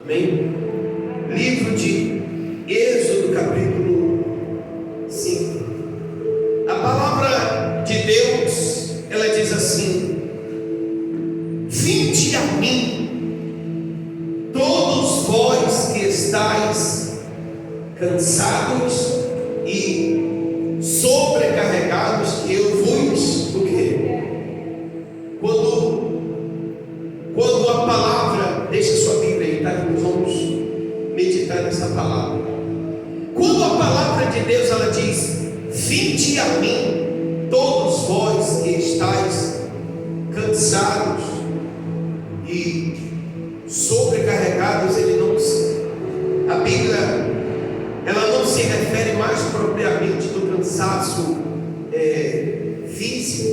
Amém? Livro de Êxodo, capítulo 5. A palavra de Deus, ela diz assim: vinde a mim, todos vós que estáis cansados e sobrecarregados, que eu vos, o quê? Quando a palavra, deixa sua Bíblia aí, tá? Nós vamos meditar nessa palavra. Quando a palavra de Deus, ela diz: vinde a mim, todos vós que estáis cansados e sobrecarregados, a Bíblia, ela não se refere mais propriamente do cansaço físico,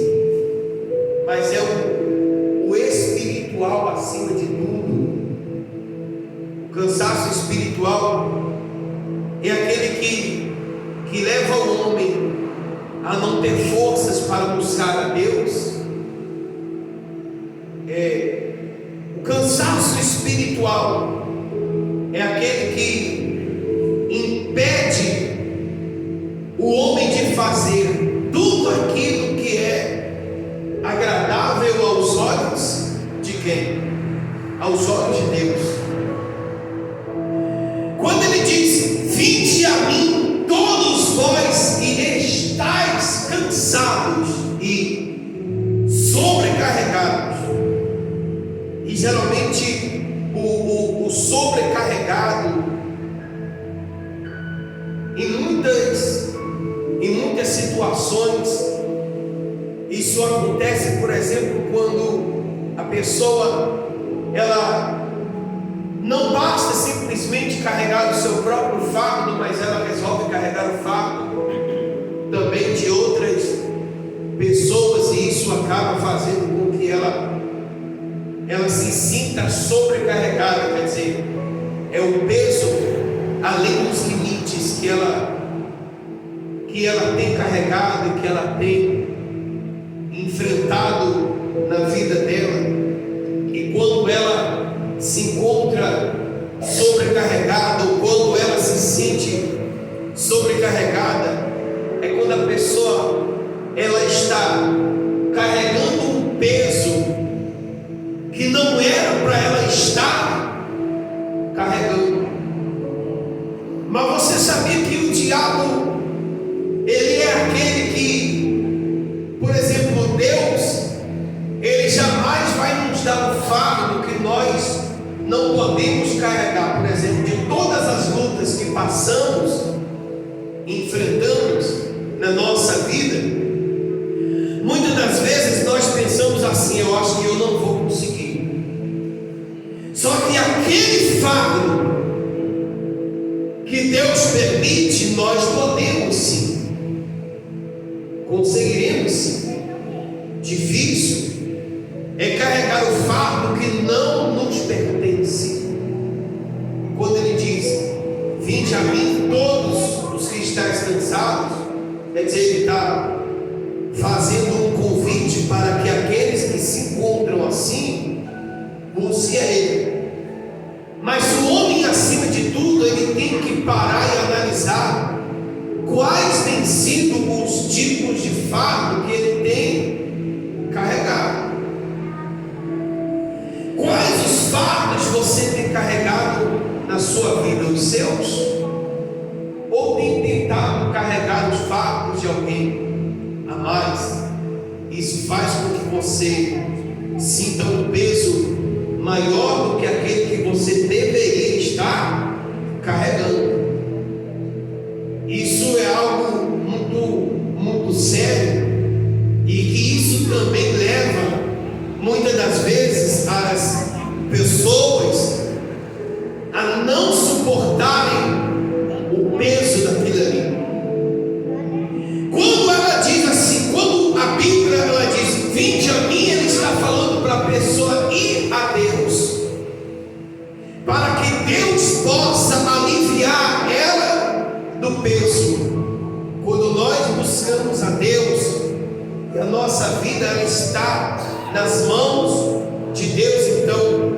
mas é o espiritual acima de tudo. O cansaço espiritual é aquele que leva o homem a não ter forças para buscar a Deus. O cansaço espiritual é aquele que impede o homem de fazer tudo aquilo que é agradável aos olhos de quem? Aos olhos de Deus. Quando ele diz: vinde a mim, todos vós que estáis cansados e sobrecarregados. E geralmente o sobrecarregado, em muitas situações, isso acontece, por exemplo, quando a pessoa, ela não basta simplesmente carregar o seu próprio fardo, mas ela resolve carregar o fardo também de outras pessoas, e isso acaba fazendo com que ela se sinta sobrecarregada. Quer dizer, é o peso além dos limites que ela tem carregado e que ela tem enfrentado na vida dela. E quando ela se encontra sobrecarregada, ou quando ela se sente sobrecarregada, é quando a pessoa, ela está carregando um peso que não era para ela estar carregando. Mas você sabia que o diabo, ele é aquele que, por exemplo, Deus, ele jamais vai nos dar um fardo que nós não podemos carregar. Por exemplo, de todas as lutas que passamos, enfrentamos na nossa vida, muitas das vezes nós pensamos assim: eu acho que eu não vou conseguir. Só que aquele fardo que Deus permite, nós podemos sim, conseguiremos sim. Difícil é carregar o fardo que não nos pertence. Quando ele diz: vinde a mim todos os que estáis cansados, quer dizer, ele está fazendo um convite para que aqueles que se encontram assim busquem a ele. Mas o homem, acima de tudo, ele tem que parar e analisar quais têm sido os tipos de fardo que ele tem carregado. Quais os fardos você tem carregado na sua vida? Os seus? Ou tem tentado carregar os fardos de alguém a mais? Isso faz com que você sinta um peso maior do que aquele que você deveria estar carregando. Isso é algo muito sério, e que isso também leva muitas das vezes as pessoas a não suportarem o peso daquilo ali. Quando ela diz assim, quando a Bíblia ela diz: vinde a mim, ele está falando para a pessoa ir a Deus, para que Deus possa aliviar ela do peso. Quando nós buscamos a Deus e a nossa vida ela está nas mãos de Deus, então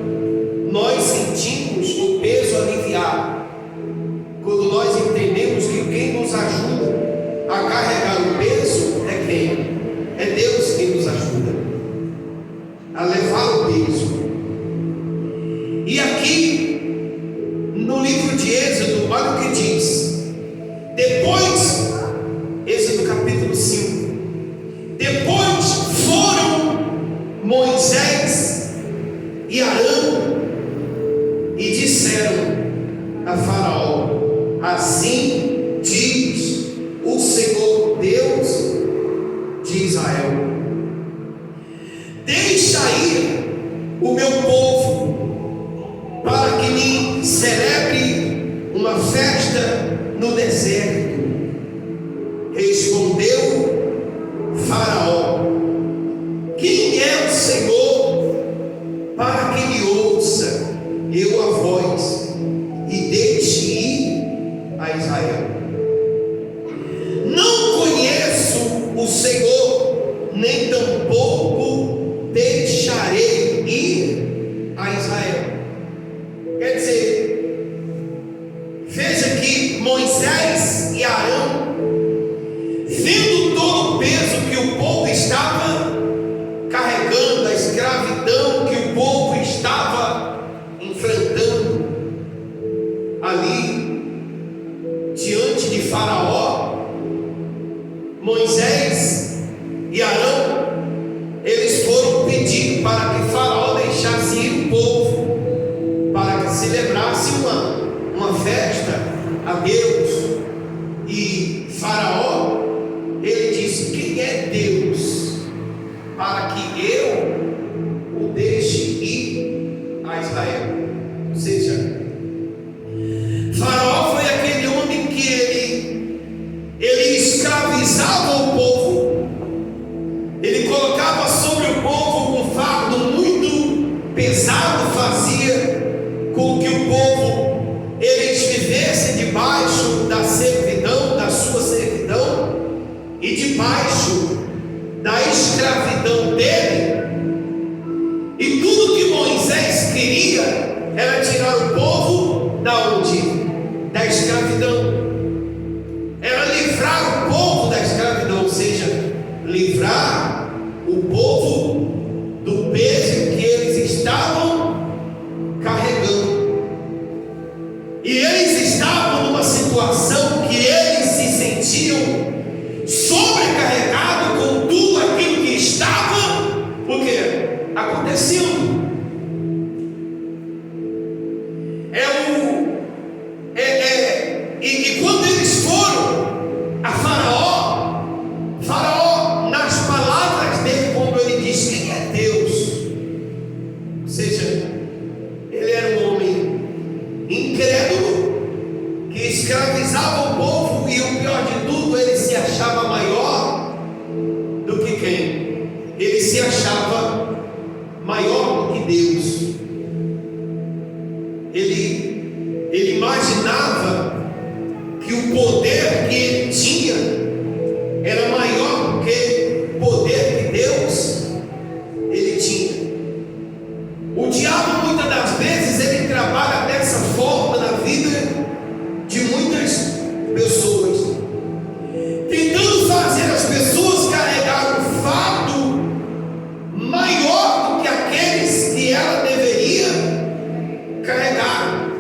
nós sentimos o peso aqui no livro de Êxodo, olha o que diz. Depois, Êxodo capítulo 5, depois foram Moisés e Arão e disseram a Faraó: assim diz o Senhor Deus de Israel: deixa ir o meu povo para que me celebre uma festa no deserto. Respondeu Faraó: quem é o Senhor para que lhe ouça eu a voz e deixe ir a Israel? Não conheço o Senhor, nem tampouco deixarei ir a Israel. Quer dizer, veja que Moisés e Arão, vendo todo o peso que o povo estava carregando, a escravidão que o povo estava enfrentando ali diante de Faraó, Moisés e Arão, eles foram pedir para que Faraó deixasse ir o povo para que celebrasse uma festa a Deus. E Faraó, ele disse: quem é Deus para que eu o deixe ir a Israel? Ou seja, Faraó foi aquele homem que ele escravizava o povo, ele colocava sobre o povo um fardo muito pesado, fazia com que o povo eles vivessem debaixo da servidão, da sua servidão, e debaixo da escravidão dele. E tudo que Moisés queria era tirar o povo da onde? Da escravidão. Era livrar o povo da escravidão, ou seja, livrar o povo do peso que eles estavam carregando. E eles estavam numa situação que eles se sentiam sobrecarregados com tudo aquilo que estava, o que? Acontecendo. E quando eles foram a Faraó, nas palavras dele, como ele diz, quem é Deus? Ou seja, ele era um homem incrédulo, que escravizava o povo, e o pior de tudo, ele se achava maior do que quem? Ele se achava maior do que Deus. Ele imaginava que o poder que ele tinha era maior do que o poder que Deus ele tinha. O diabo, muitas das vezes, ele trabalha dessa forma na vida de muitas pessoas, tentando fazer as pessoas carregar um fardo maior do que aqueles que ela deveria carregar.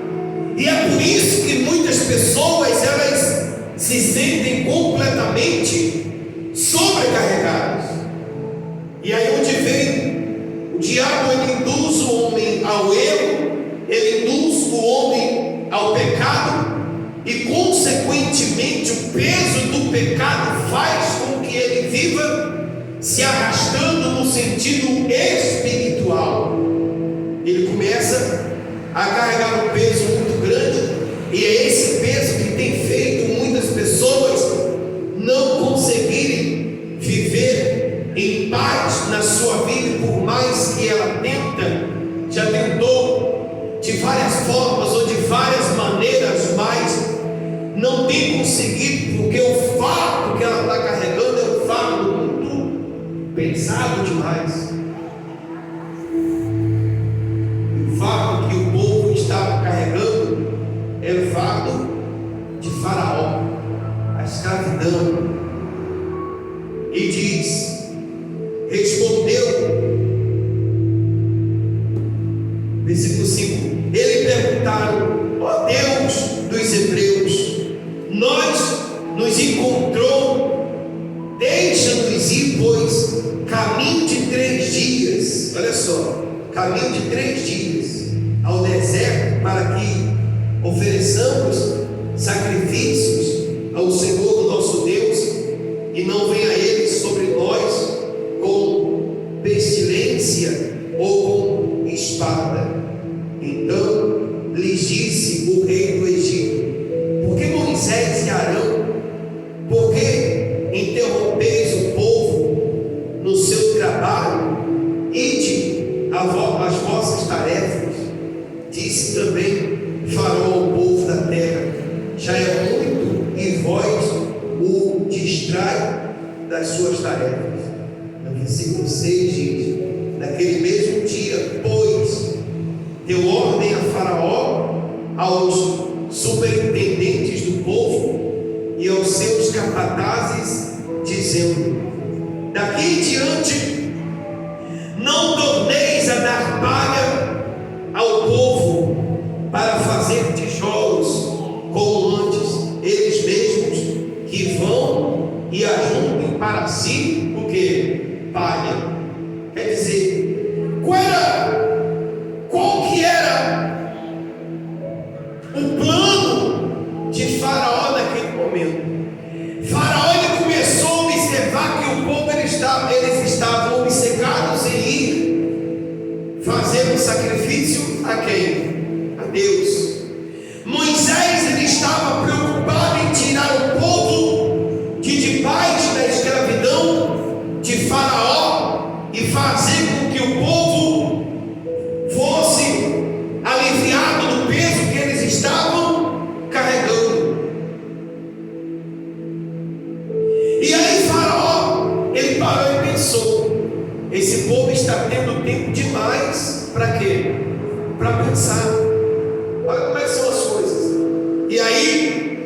E é por isso que muitas pessoas elas se sentem completamente sobrecarregadas. E aí onde vem o diabo, ele induz o homem ao erro, ele induz o homem ao pecado, e consequentemente o peso do pecado faz com que ele viva se arrastando no sentido espiritual. Ele começa a carregar um peso muito grande, e é esse peso que tem feito muitas pessoas não conseguirem viver em paz na sua vida, por mais que ela já tentou de várias formas ou de várias maneiras, mas não tem conseguido, porque o fardo que ela está carregando é um fardo muito pesado demais. O fardo que o povo estava carregando era o fardo de Faraó, a escravidão. E diz: respondeu, versículo 5, ele perguntaram: ó Deus dos hebreus, nos encontrou, deixa-nos ir, pois caminho de 3 dias, olha só, caminho de 3 dias ao deserto, para que ofereçamos sacrifícios ao Senhor nosso Deus, e não venha ele sobre nós com pestilência ou com espada. Então lhes disse o rei do Egito: por que Moisés e Arão, por que interrompeis o povo no seu trabalho? Ide as vossas tarefas. Disse também Faraó ao povo da terra: já é muito, e vós o distrai das suas tarefas. No versículo 6 diz: naquele mesmo dia, pois, deu ordem a Faraó, aos superintendentes do povo e aos seus capatazes, dizendo: daqui em diante não torneis a dar palha ao povo para fazer tijolos, como antes, eles mesmos que vão e ajuntem para si o que? Palha. Quer dizer, qual que era o plano de Faraó naquele momento? Faraó, ele começou a observar que o povo eles estavam obcecados em ir fazer um sacrifício a quem? A Deus. Moisés, ele estava preocupado em tirar o povo de debaixo da escravidão de Faraó e fazer com que o povo fosse aliviado do peso que eles estavam carregando. E aí Faraó, ele parou e pensou: esse povo está tendo tempo demais para quê? Para pensar. Olha como é que são as coisas. E aí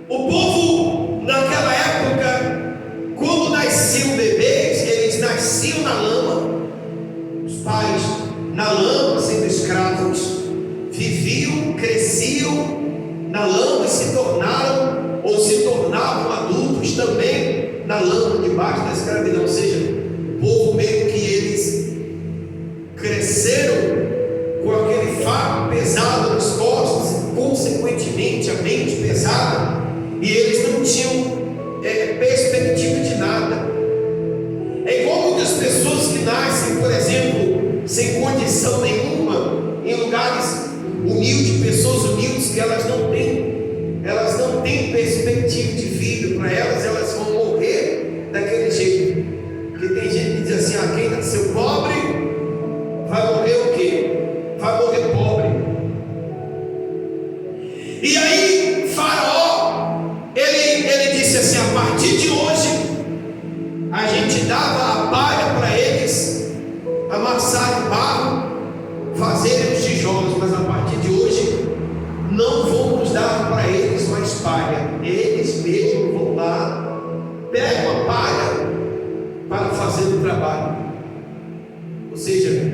o povo naquela época, quando nasciam bebês, eles nasciam na lama, os pais na lama, sendo escravos, viviam, cresciam na lama e se tornavam adultos também na lama, debaixo da escravidão. Ou seja, o povo meio que eles cresceram com aquele fardo pesado nas costas, consequentemente a mente pesada, e eles não tinham perspectiva de nada. É igual muitas pessoas que nascem, por exemplo, sem condição nenhuma, em lugares humildes, pessoas humildes, que elas não têm perspectiva de vida. Para elas vão morrer daquele jeito. Porque tem gente que diz assim: quem nasceu pobre vai morrer o quê? Vai morrer pobre. E aí Faraó, ele disse assim: a partir de hoje a gente dava a palha para eles amassarem o barro, fazerem os tijolos, mas a partir de hoje não vamos dar para eles mais palha. Eles mesmos vão lá, pegam a palha para fazer o trabalho. Ou seja,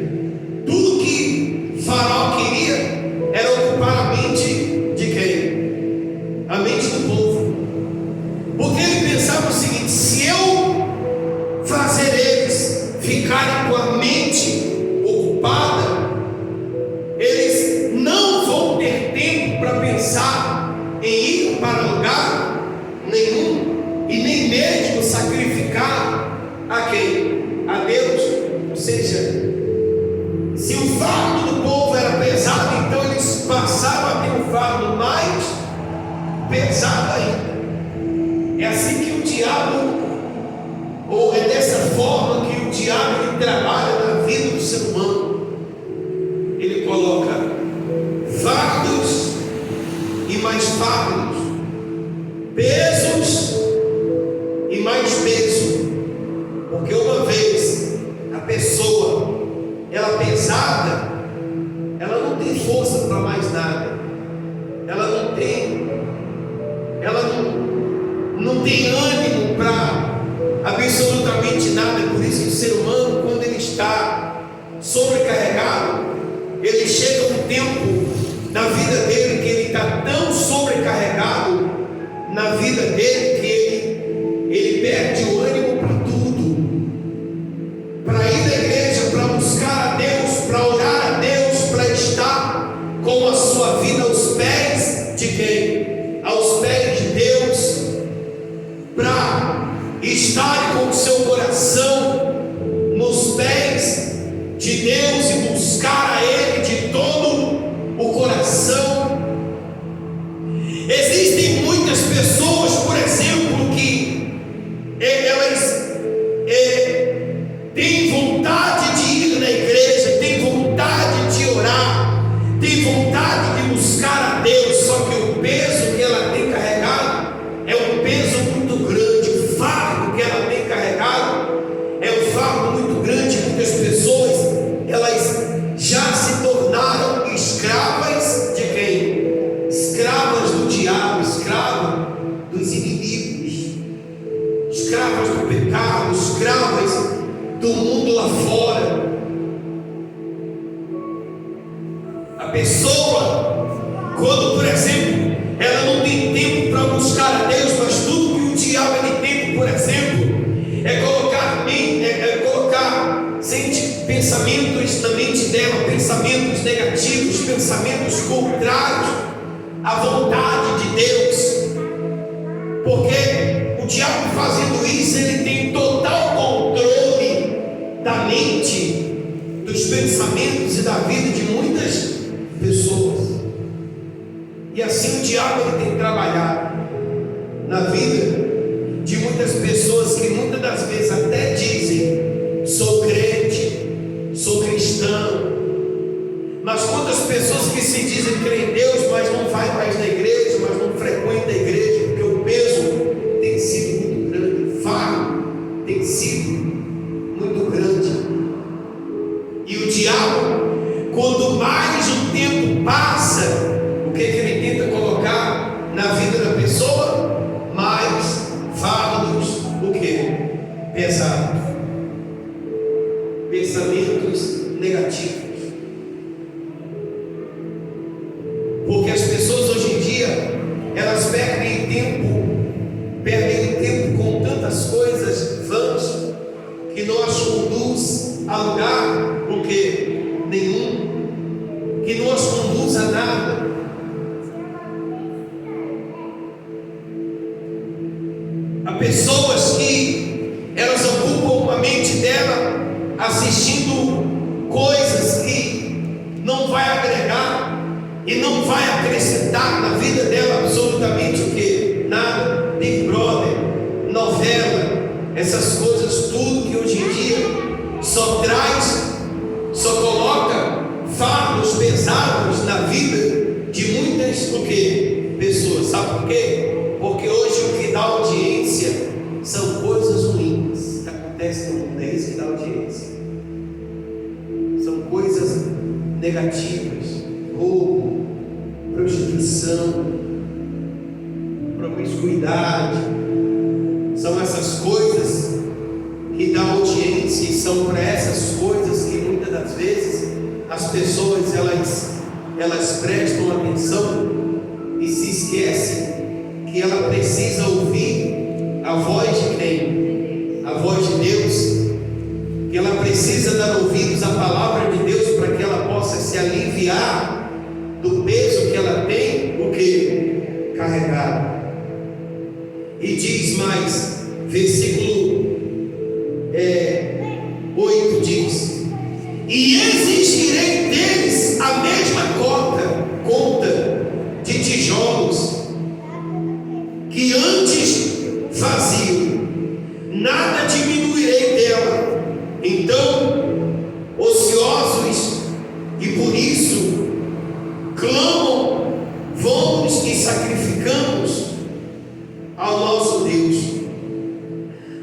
tudo que Faraó queria era ocupar a mente de quem? A mente do povo. Porque ele pensava o seguinte: se eu fazer eles ficarem com a mente ocupada, eles não vão ter tempo para pensar em ir para lugar nenhum, e nem mesmo sacrificar a quem? A Deus. Ou seja, se o fardo do povo era pesado, então eles passaram a ter um fardo mais pesado ainda. É assim que o diabo, ou é dessa forma que o diabo ele trabalha na vida do ser humano. Ele coloca fardos e mais fardos, pesos e mais peso. Porque uma vez a pessoa ela pesada, ela não tem força para mais nada. Ela não tem ânimo para absolutamente nada. Por isso que o ser humano, quando ele está sobrecarregado, ele chega um tempo na vida dele, que ele está tão sobrecarregado na vida dele, que ele perde o ânimo para tudo, para ir na igreja, para buscar a Deus, para orar a Deus, para estar com a sua vida aos pés de quem? Aos pés de Deus, para estar com o seu coração nos pés de Deus e buscar a Ele de todo o coração. Existem muitas pessoas, por exemplo, que elas têm vontade de ir na igreja, têm vontade de orar, têm vontade de buscar a Deus, só que o peso que ela tem carregado é um peso muito grande, o fardo que ela tem carregado é um fardo muito grande. Muitas pessoas, elas já se tornaram escravas de quem? Escravas do diabo, escravas dos inimigos, escravas do pecado, escravas do mundo lá fora. A pessoa, quando, por exemplo, ela não tem tempo para buscar a Deus, mas tudo que o diabo tem tempo, por exemplo, é colocar pensamentos na mente dela, pensamentos negativos, pensamentos contrários à vontade de Deus, porque o diabo, fazendo isso, ele tem total controle da mente, dos pensamentos e da vida de muitas pessoas. E assim o diabo, ele tem trabalhado na vida de muitas pessoas que muitas das vezes até dizem: sou crente, sou cristão. Mas quantas pessoas que se dizem crer em Deus, mas não vai mais na igreja, mas não frequenta a igreja, porque o peso tem sido muito grande, o fardo tem sido muito grande. E o diabo, quando mais o tempo passa, o que ele tenta colocar na vida da pessoa? Mais fardos, o que? Pesados, pensamentos negativos. Porque as pessoas hoje em dia, elas perdem tempo com tantas coisas vãs, que não as conduz a lugar, o que? Nenhum, que não as conduz a nada. Há pessoas que elas ocupam a mente dela assistindo coisas que não vai agregar e não vai acrescentar na vida dela absolutamente o que? Nada. Big Brother, novela, essas coisas, tudo que hoje em dia só coloca fardos pesados na vida de muitas o que? Pessoas. Sabe por quê? Porque hoje o que dá audiência são coisas ruins que acontecem no mundo, é isso que dá audiência. São coisas negativas, roubo, prostituição, promiscuidade. São essas coisas que dão audiência, e são para essas coisas que muitas das vezes as pessoas elas prestam atenção e se esquecem que ela precisa ouvir a voz de quem? A voz de Deus. Que ela precisa dar ouvidos à palavra de Deus, para que ela possa se aliviar do peso que ela tem, o que? Carregado. E diz mais, versículo 8 diz: e exigirei deles a mesma conta de tijolos que antes faziam, nada diminuirei dela. Então, ociosos, e por isso clamam, vamos e sacrificamos ao nosso Deus.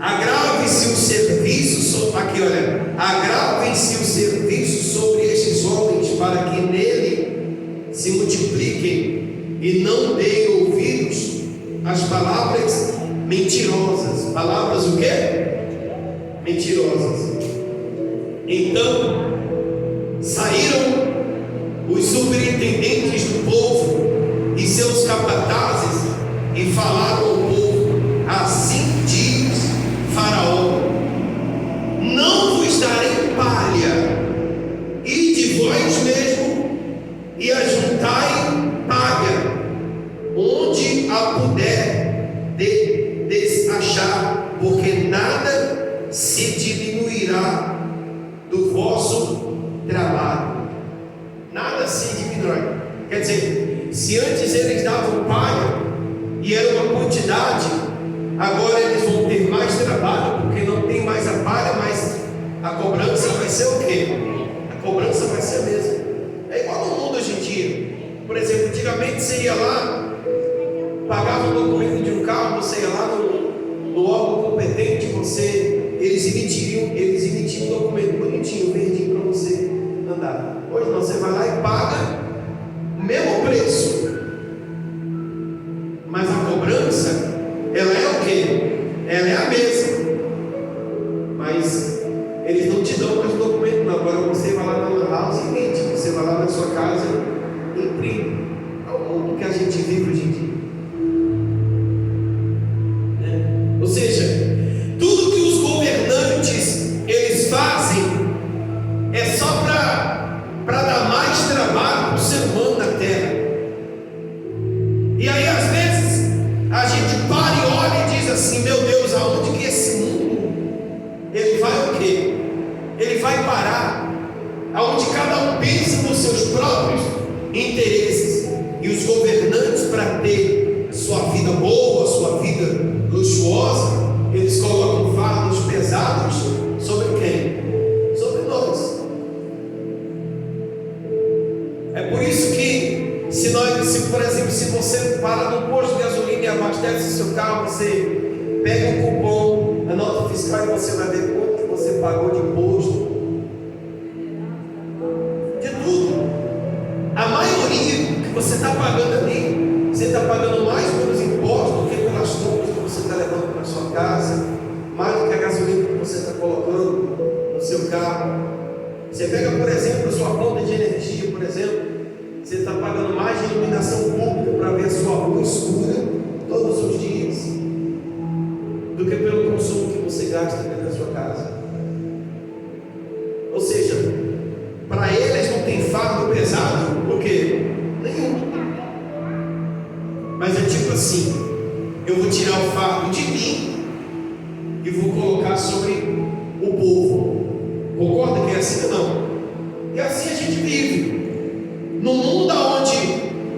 Agrave-se o serviço, aqui olha, agravem-se o serviço sobre estes homens, para que nele se multipliquem, e não deem ouvidos às palavras mentirosas. Palavras o quê? Mentirosas. Então saíram os superintendentes do puder desachar, porque nada se diminuirá do vosso trabalho. Nada se diminuirá. Quer dizer, se antes eles davam palha e era uma quantidade, agora eles vão ter mais trabalho, porque não tem mais a palha, mas a cobrança vai ser o quê? A cobrança vai ser a mesma. É igual no mundo hoje em dia. Por exemplo, antigamente você ia lá, pagava o documento de um carro, você ia lá no órgão competente, eles emitiam um documento bonitinho, verdinho para você andar. Hoje não, você vai lá e paga o mesmo preço, mas a cobrança, ela é o quê? Ela é a mesma, mas eles não te dão mais o documento, não. Agora você vai lá na Lan House e emite, você vai lá na sua casa e imprime. É o mundo que a gente vive hoje em dia. Ou seja, tudo que os governantes eles fazem é só para dar mais trabalho para o ser humano na terra. E aí às vezes a gente para e olha e diz assim: meu Deus, aonde que esse mundo ele vai o quê? Ele vai parar? Aonde cada um pensa nos seus próprios interesses, e os governantes, para ter sua vida boa, sua vida luxuosa, eles colocam fardos pesados sobre quem? Sobre nós. É por isso que por exemplo, se você para no posto de gasolina e abastece o seu carro, você pega um cupom, a nota fiscal, e você vai ver quanto que você pagou de imposto, de tudo. A maioria que você está pagando ali, você está pagando mais pelos impostos do que pelas compras que você está levando para sua casa, mais do que a gasolina que você está colocando no seu carro. Você pega, por exemplo, a sua conta de energia, por exemplo, você está pagando mais de iluminação pública para ver a sua rua escura todos os dias, do que pelo consumo que você gasta dentro da sua casa. Ou seja, para eles não tem fardo pesado, por quê? Nenhum. Mas é tipo assim: eu vou tirar o fardo de mim e vou colocar sobre o povo. Concorda que é assim ou não? E assim a gente vive num mundo onde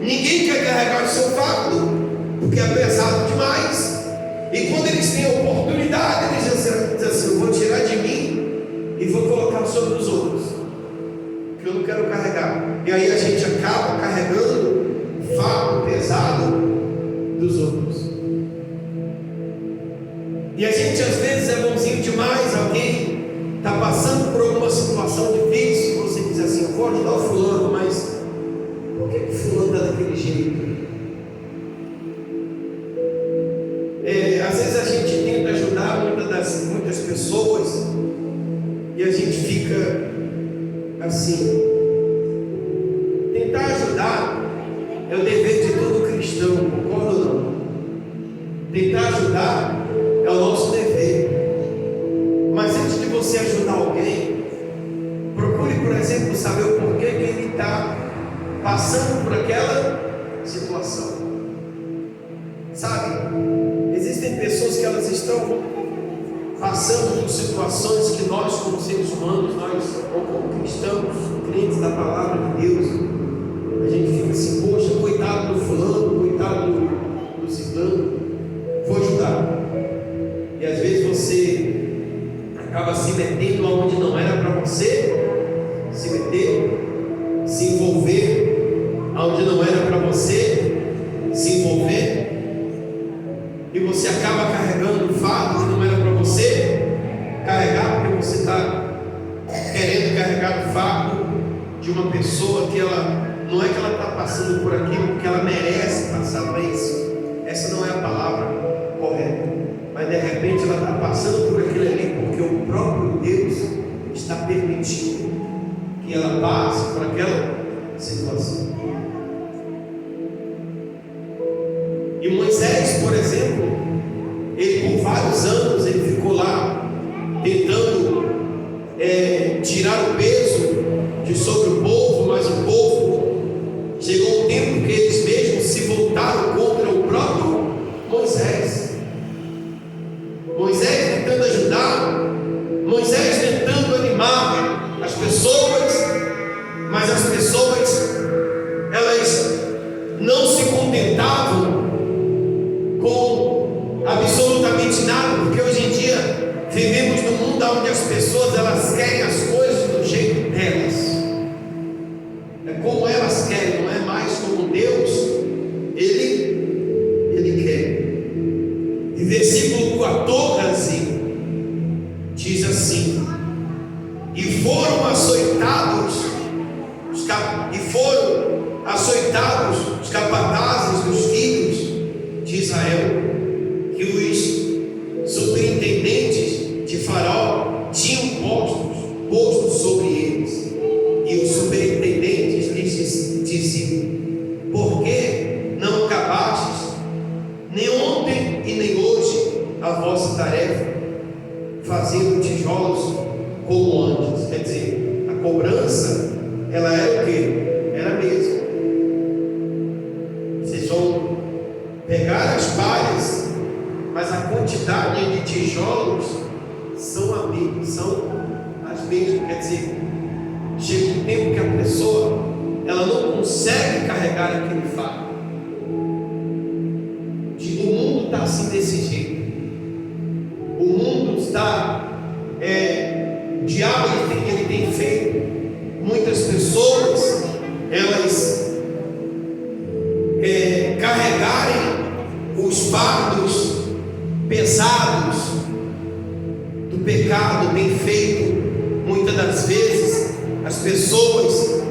ninguém quer carregar o seu fardo, porque é pesado demais. E quando eles têm a oportunidade, eles dizem assim: eu vou tirar de mim e vou colocar sobre os outros, que eu não quero carregar. E aí a gente acaba carregando o fardo pesado dos outros. E a gente às vezes é bonzinho demais. Alguém está passando por alguma situação difícil, você diz assim: eu vou ajudar o fulano, mas por que o fulano está daquele jeito? Às vezes a gente tenta ajudar muitas pessoas e a gente fica assim. Tentar ajudar é o dever de todo cristão, concorda ou não? Tentar ajudar é o nosso dever. Mas antes de você ajudar alguém, procure, por exemplo, saber o porquê que ele está passando por aquela situação. Sabe, existem pessoas que elas estão passando por situações que nós, como seres humanos, nós, ou como cristãos, crentes da palavra de Deus, a gente fica assim: poxa, coitado do fulano, coitado do ciclano, vou ajudar. E às vezes você acaba se metendo aonde não era para você se meter, se envolver aonde não era para você se envolver, e você acaba carregando o fardo que não era para você carregar, porque você está querendo carregar o fardo de uma pessoa que ela não é que ela está passando por aquilo porque ela merece passar por isso. Essa não é a palavra correta. Mas de repente ela está passando por aquilo ali porque o próprio Deus está permitindo que ela passe por aquela situação. E Moisés, por exemplo, ele por vários anos ele ficou lá tentando tirar o peso de sobre o povo, mas o povo chegou um tempo que eles mesmos se voltaram contra o próprio não se contentavam com absolutamente nada, porque hoje em dia vivemos num mundo onde as pessoas elas querem as coisas do jeito delas, é como elas querem, não é mais como Deus ele quer. E versículo 14 diz assim: e foram açoitados os capatazes dos filhos de Israel, que os superintendentes de Faraó tinham postos sobre eles. E os superintendentes lhes diziam: por que não acabastes, nem ontem e nem hoje, a vossa tarefa, fazendo tijolos como antes? Quer dizer, a cobrança, ela era o quê? Era a mesma. Vocês vão pegar as palhas, mas a quantidade de tijolos são as mesmas. Quer dizer, chega um tempo que a pessoa ela não consegue carregar aquele fardo. O mundo está assim desse jeito. O mundo está o diabo ele tem feito muitas pessoas elas carregarem os fardos pesados do pecado bem feito. Muitas das vezes as pessoas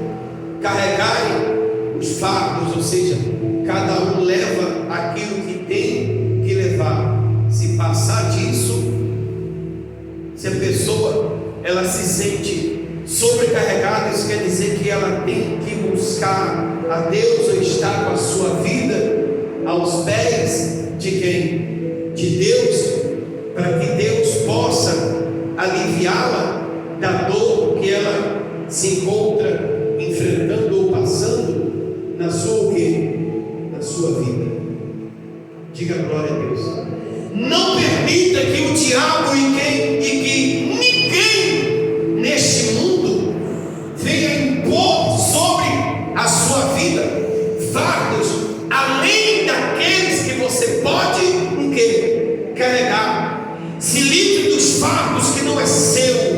carregarem os fardos, ou seja, cada um leva aquilo que tem que levar. Se passar disso, se a pessoa ela se sente sobrecarregada, isso quer dizer que ela tem que buscar a Deus ou estar com a sua vida aos pés de quem? De Deus, para que Deus possa aliviá-la da dor que ela se encontra enfrentando ou passando na sua o quê? Na sua vida. Diga glória a Deus. Não permita que o diabo e que ninguém neste mundo venha impor sobre a sua vida fardos além daqueles que você pode o quê? Carregar. Se livre dos fardos que não é seu.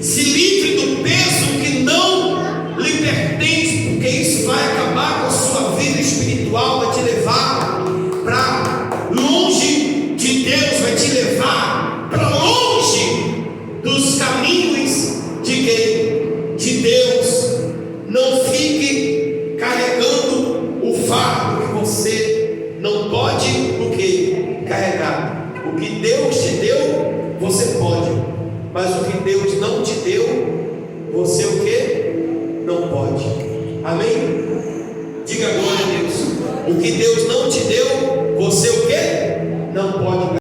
Se livre do peso que não lhe pertence, porque isso vai acabar com a sua vida espiritual, vai te levar para longe de Deus, vai te levar para longe dos caminhos de quem? De Deus. Não fique carregando o fardo que você não pode o que? Carregar. O que Deus te deu, você pode, mas o que Deus não te deu, você o que? Não pode. Amém? Diga glória a Deus. O que Deus não te deu,